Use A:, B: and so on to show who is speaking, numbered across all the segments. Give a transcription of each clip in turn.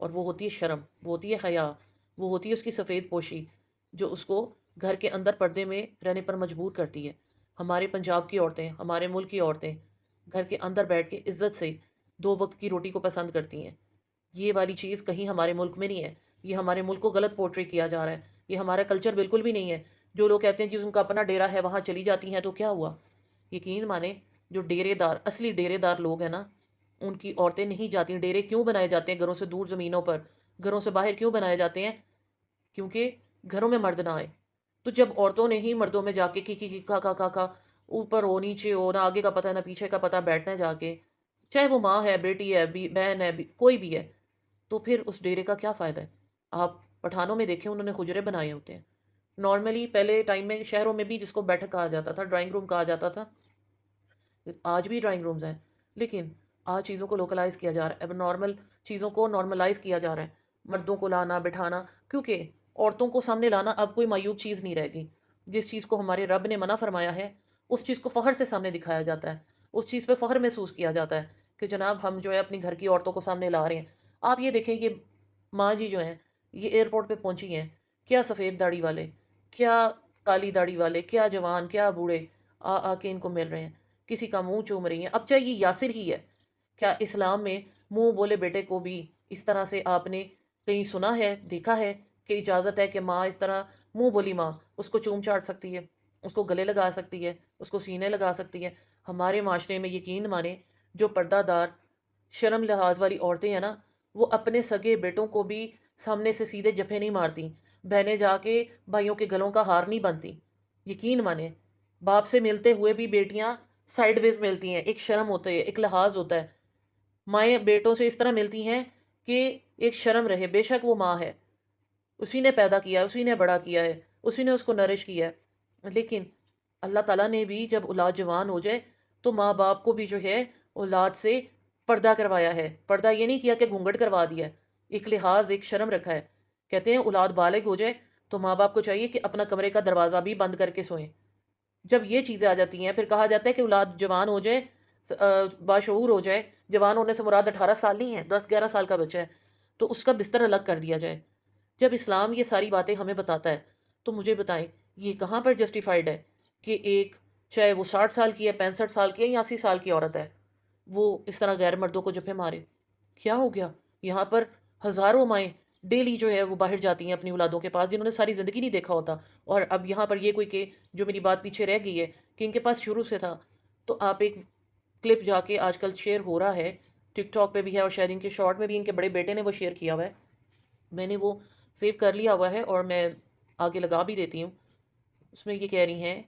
A: اور وہ ہوتی ہے شرم، وہ ہوتی ہے حیا، وہ ہوتی ہے اس کی سفید پوشی، جو اس کو گھر کے اندر پردے میں رہنے پر مجبور کرتی ہے۔ ہمارے پنجاب کی عورتیں، ہمارے ملک کی عورتیں گھر کے اندر بیٹھ کے عزت سے 2 وقت کی روٹی کو پسند کرتی ہیں۔ یہ والی چیز کہیں ہمارے ملک میں نہیں ہے، یہ ہمارے ملک کو غلط پورٹری کیا جا رہا ہے، یہ ہمارا کلچر بالکل بھی نہیں ہے۔ جو لوگ کہتے ہیں جی ان کا اپنا ڈیرا ہے وہاں چلی جاتی ہیں تو کیا ہوا؟ یقین مانیں، جو ڈیرے دار، اصلی ڈیرے دار لوگ ہیں نا، ان کی عورتیں نہیں جاتی۔ ڈیرے کیوں بنائے جاتے ہیں گھروں سے دور زمینوں پر، گھروں سے باہر کیوں بنائے جاتے ہیں؟ کیونکہ گھروں میں مرد نہ آئے۔ تو جب عورتوں نے ہی مردوں میں جا کے کی کا اوپر ہو نیچے ہو، نہ آگے کا پتہ نہ پیچھے کا پتہ، بیٹھنا ہے جا کے، چاہے وہ ماں ہے، بیٹی ہے، بہن ہے، کوئی بھی ہے، تو پھر اس ڈیرے کا کیا فائدہ ہے؟ آپ پٹھانوں میں دیکھیں، انہوں نے حجرے بنائے ہوتے ہیں۔ نارملی پہلے ٹائم میں شہروں میں بھی جس کو بیٹھک کہا جاتا تھا، ڈرائنگ روم کہا جاتا تھا، آج بھی ڈرائنگ رومز ہیں، لیکن آج چیزوں کو لوکلائز کیا جا رہا ہے، اب نارمل چیزوں کو نارملائز کیا جا رہا ہے، مردوں کو لانا بٹھانا، کیونکہ عورتوں کو سامنے لانا اب کوئی معیوب چیز نہیں رہ گئی۔ جس چیز کو ہمارے رب نے منع فرمایا ہے اس چیز کو فخر سے سامنے دکھایا جاتا ہے، اس چیز پہ فخر محسوس کیا جاتا ہے کہ جناب ہم جو ہے اپنی گھر کی عورتوں کو سامنے لا رہے ہیں۔ آپ یہ دیکھیں کہ ماں جی جو ہیں یہ ایئرپورٹ پہ پہنچی ہیں، کیا سفید داڑھی والے، کیا کالی داڑھی والے، کیا جوان، کیا بوڑھے آ کے ان کو مل رہے ہیں، کسی کا منہ چوم رہی ہیں۔ اب چاہے یہ یاسر ہی ہے، کیا اسلام میں منہ بولے بیٹے کو بھی اس طرح سے آپ نے کہیں سنا ہے، دیکھا ہے کہ اجازت ہے کہ ماں اس طرح منہ بولی ماں اس کو چوم چاٹ سکتی ہے، اس کو گلے لگا سکتی ہے، اس کو سینے لگا سکتی ہے؟ ہمارے معاشرے میں یقین مانیں جو پردہ دار شرم لحاظ والی عورتیں ہیں نا، وہ اپنے سگے بیٹوں کو بھی سامنے سے سیدھے جفے نہیں مارتی، بہنیں جا کے بھائیوں کے گلوں کا ہار نہیں بنتی۔ یقین مانیں، باپ سے ملتے ہوئے بھی بیٹیاں سائیڈ ویز ملتی ہیں، ایک شرم ہوتا ہے، ایک لحاظ ہوتا ہے۔ مائیں بیٹوں سے اس طرح ملتی ہیں کہ ایک شرم رہے، بے شک وہ ماں ہے، اسی نے پیدا کیا ہے، اسی نے بڑا کیا ہے، اسی نے اس کو نرش کیا ہے، لیکن اللہ تعالیٰ نے بھی جب اولاد جوان ہو جائے تو ماں باپ کو بھی جو ہے اولاد سے پردہ کروایا ہے۔ پردہ یہ نہیں کیا کہ گھونگھٹ کروا دیا ہے، ایک لحاظ، ایک شرم رکھا ہے۔ کہتے ہیں اولاد بالغ ہو جائے تو ماں باپ کو چاہیے کہ اپنا کمرے کا دروازہ بھی بند کر کے سوئیں۔ جب یہ چیزیں آ جاتی ہیں پھر کہا جاتا ہے کہ اولاد جوان ہو جائے، باشعور ہو جائے، جوان ہونے سے مراد 18 سال نہیں ہے، 10 11 سال کا بچہ ہے، تو اس کا بستر الگ کر دیا جائے۔ جب اسلام یہ ساری باتیں ہمیں بتاتا ہے تو مجھے بتائیں یہ کہاں پر جسٹیفائیڈ ہے کہ ایک، چاہے وہ 60 سال کی ہے، 65 سال کی ہے یا 80 سال کی عورت ہے، وہ اس طرح غیر مردوں کو جبھے مارے؟ کیا ہو گیا؟ یہاں پر ہزاروں مائیں ڈیلی جو ہے وہ باہر جاتی ہیں اپنی اولادوں کے پاس، جنہوں نے ساری زندگی نہیں دیکھا ہوتا، اور اب یہاں پر یہ کوئی کہ جو میری بات پیچھے رہ گئی ہے کہ ان کے پاس شروع سے تھا۔ تو آپ ایک کلپ جا کے آج کل شیئر ہو رہا ہے، ٹک ٹاک پہ بھی ہے اور شاید ان کے شارٹ میں بھی ان کے بڑے بیٹے نے وہ شیئر کیا ہوا ہے، میں نے وہ سیو کر لیا ہوا ہے اور میں آگے لگا بھی دیتی ہوں۔ اس میں یہ کہہ رہی ہیں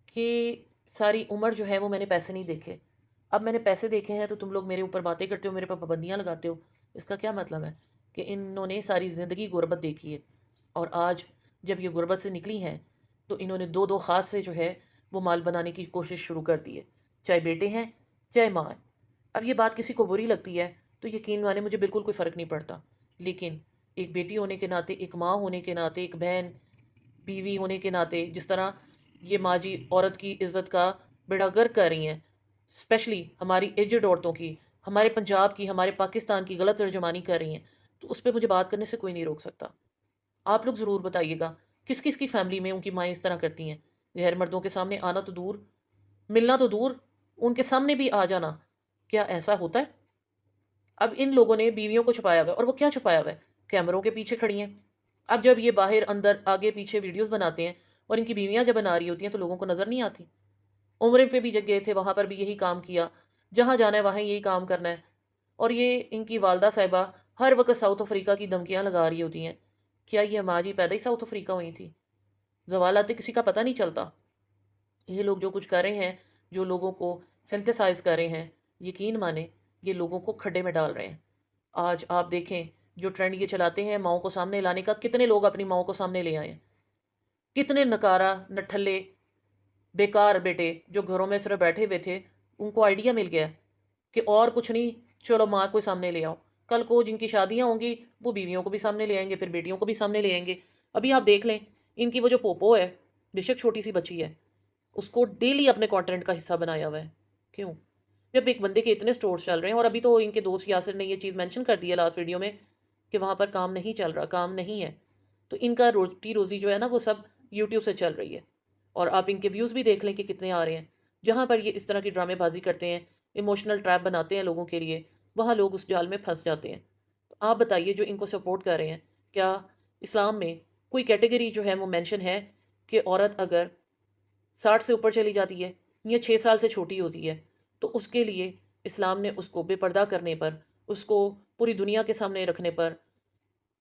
A: کہ ساری عمر جو ہے وہ میں نے پیسے نہیں دیکھے، اب میں نے پیسے دیکھے ہیں تو تم لوگ میرے اوپر باتیں کرتے ہو، میرے پر پابندیاں لگاتے ہو۔ اس کا کیا مطلب ہے؟ کہ انہوں نے ساری زندگی غربت دیکھی ہے، اور آج جب یہ غربت سے نکلی ہیں تو انہوں نے 2 2 ہاتھ سے جو ہے وہ مال بنانے کی کوشش شروع کر دی ہے، چاہے بیٹے ہیں چاہے ماں ہے۔ اب یہ بات کسی کو بری لگتی ہے تو یقین مانے مجھے بالکل کوئی فرق نہیں پڑتا، لیکن ایک بیٹی ہونے کے ناطے، ایک ماں ہونے کے ناطے، ایک بہن بیوی ہونے کے ناطے، جس طرح یہ ماں جی عورت کی عزت کا بیڑا غرق کر رہی ہیں، اسپیشلی ہماری ایجڈ عورتوں کی، ہمارے پنجاب کی، ہمارے پاکستان کی غلط ترجمانی کر رہی ہیں، تو اس پہ مجھے بات کرنے سے کوئی نہیں روک سکتا۔ آپ لوگ ضرور بتائیے گا کس کس کی فیملی میں ان کی مائیں اس طرح کرتی ہیں؟ غیر مردوں کے سامنے آنا تو دور، ملنا تو دور، ان کے سامنے بھی آ جانا، کیا ایسا ہوتا ہے؟ اب ان لوگوں نے بیویوں کو چھپایا ہوا ہے، اور وہ کیا چھپایا ہوا ہے؟ کیمروں کے پیچھے کھڑی ہیں۔ اب جب یہ باہر اندر آگے پیچھے ویڈیوز بناتے ہیں اور ان کی بیویاں جب بنا رہی ہوتی ہیں تو لوگوں کو نظر نہیں آتی۔ عمرے پہ بھی جب گئے تھے وہاں پر بھی یہی کام کیا، جہاں جانا ہے وہاں یہی کام کرنا ہے، اور یہ ان کی والدہ صاحبہ ہر وقت ساؤتھ افریقہ کی دھمکیاں لگا رہی ہوتی ہیں۔ کیا یہ ماں جی پیدا ہی ساؤتھ افریقہ ہوئی تھی؟ زوالات کسی کا پتہ نہیں چلتا۔ یہ لوگ جو کچھ کر رہے ہیں، جو لوگوں کو فینٹیسائز کر رہے ہیں، یقین مانیں یہ لوگوں کو کھڈے میں ڈال رہے ہیں۔ آج آپ دیکھیں جو ٹرینڈ یہ چلاتے ہیں ماؤں کو سامنے لانے کا، کتنے لوگ اپنی ماؤں کو سامنے لے آئے ہیں؟ کتنے نکارا نٹھلے بیکار بیٹے جو گھروں میں صرف بیٹھے ہوئے تھے، ان کو آئیڈیا مل گیا کہ اور کچھ نہیں، چلو ماں کو سامنے لے آؤ۔ کل کو جن کی شادیاں ہوں گی وہ بیویوں کو بھی سامنے لے آئیں گے، پھر بیٹیوں کو بھی سامنے لے آئیں گے۔ ابھی آپ دیکھ لیں ان کی وہ جو پوپو ہے، بے شک چھوٹی سی بچی ہے، اس کو ڈیلی اپنے کانٹینٹ کا حصہ بنایا ہوا ہے۔ کیوں؟ جب ایک بندے کے اتنے سٹورز چل رہے ہیں، اور ابھی تو ان کے دوست یاسر نے یہ چیز مینشن کر دی ہے لاسٹ ویڈیو میں کہ وہاں پر کام نہیں چل رہا، کام نہیں ہے، تو ان کا روٹی روزی جو ہے نا وہ سب یوٹیوب سے چل رہی ہے۔ اور آپ ان کے ویوز بھی دیکھ لیں کہ کتنے آ رہے ہیں۔ جہاں پر یہ اس طرح کی ڈرامے بازی کرتے ہیں، ایموشنل ٹریپ بناتے ہیں لوگوں کے لیے، وہاں لوگ اس جال میں پھنس جاتے ہیں۔ تو آپ بتائیے جو ان کو سپورٹ کر رہے ہیں، کیا اسلام میں کوئی کیٹیگری جو ہے وہ مینشن ہے کہ عورت اگر 60 سے اوپر چلی جاتی ہے یا 6 سال سے چھوٹی ہوتی ہے تو اس کے لیے اسلام نے اس کو بے پردہ کرنے پر، اس کو پوری دنیا کے سامنے رکھنے پر،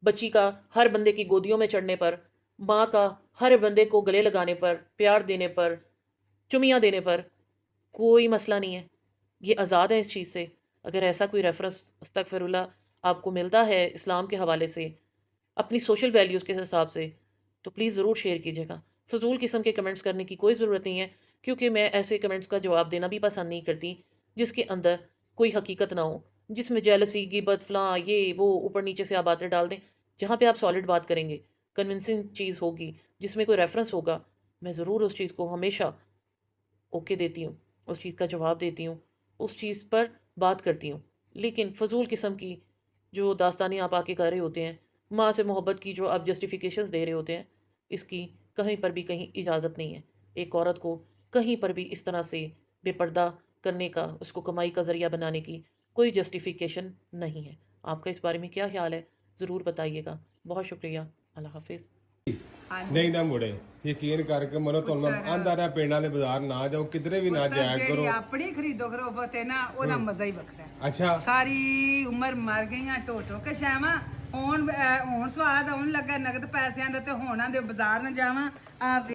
A: بچی کا ہر بندے کی گودیوں میں چڑھنے پر، ماں کا ہر بندے کو گلے لگانے پر، پیار دینے پر، چمیاں دینے پر کوئی مسئلہ نہیں ہے؟ یہ آزاد ہے اس چیز سے۔ اگر ایسا کوئی ریفرنس استغفر اللہ آپ کو ملتا ہے اسلام کے حوالے سے، اپنی سوشل ویلیوز کے حساب سے، تو پلیز ضرور شیئر کیجیے گا۔ فضول قسم کے کمنٹس کرنے کی کوئی ضرورت نہیں ہے، کیونکہ میں ایسے کمنٹس کا جواب دینا بھی پسند نہیں کرتی جس کے اندر کوئی حقیقت نہ ہو، جس میں جیلسی، غیبت، فلاں، یہ وہ اوپر نیچے سے آپ باتیں ڈال دیں۔ جہاں پہ آپ سالڈ بات کریں گے، کنونسنگ چیز ہوگی، جس میں کوئی ریفرنس ہوگا، میں ضرور اس چیز کو ہمیشہ اوکے دیتی ہوں، اس چیز کا جواب دیتی ہوں، اس چیز پر بات کرتی ہوں۔ لیکن فضول قسم کی جو داستانیں آپ آ کے کر رہے ہوتے ہیں، ماں سے محبت کی جو آپ جسٹیفیکیشنز دے رہے ہوتے ہیں، اس کی کہیں پر بھی کہیں اجازت نہیں ہے۔ ایک عورت کو کہیں پر بھی اس طرح سے بے پردہ کرنے کا، اس کو کمائی کا ذریعہ بنانے کی کوئی جسٹیفیکیشن نہیں ہے۔ آپ کا اس بارے میں کیا خیال ہے؟ ضرور بتائیے گا۔ بہت شکریہ۔ اللہ حافظ۔
B: ਨਹੀਂ ਨਾ ਮੁੜੇ ਯਕੀਨ ਕਰਕੇ ਮਨੋ ਤੁਹਾਨੂੰ ਆਂਦਾ ਰਿਹਾ ਪਿੰਡ ਵਾਲੇ ਬਾਜ਼ਾਰ ਨਾ ਜਾਓ ਕਿਧਰੇ ਵੀ ਨਾ ਜਾਇਆ
C: ਜਿਹੜੀ
B: ਕਰੋ।
C: ਆਪਣੀ ਖਰੀਦੋ ਖਰੋਬਤ ਹੈ ਨਾ ਉਹਦਾ ਮਜ਼ਾ ਹੀ ਵੱਖਰਾ ਹੈ।
B: ਅੱਛਾ
C: ਸਾਰੀ ਉਮਰ ਮਰ ਗਈਆਂ ਟੋਟੋ ਕੇ ਸ਼ਾਵਾਂ ਹੁਣ ਸਵਾਦ ਆਉਣ ਲੱਗਾ ਨਗਦ ਪੈਸਿਆਂ ਦਾ ਤੇ ਹੋਣਾ ਦੇ ਬਾਜ਼ਾਰ ਨਾ ਜਾਵਾਂ ਆਪ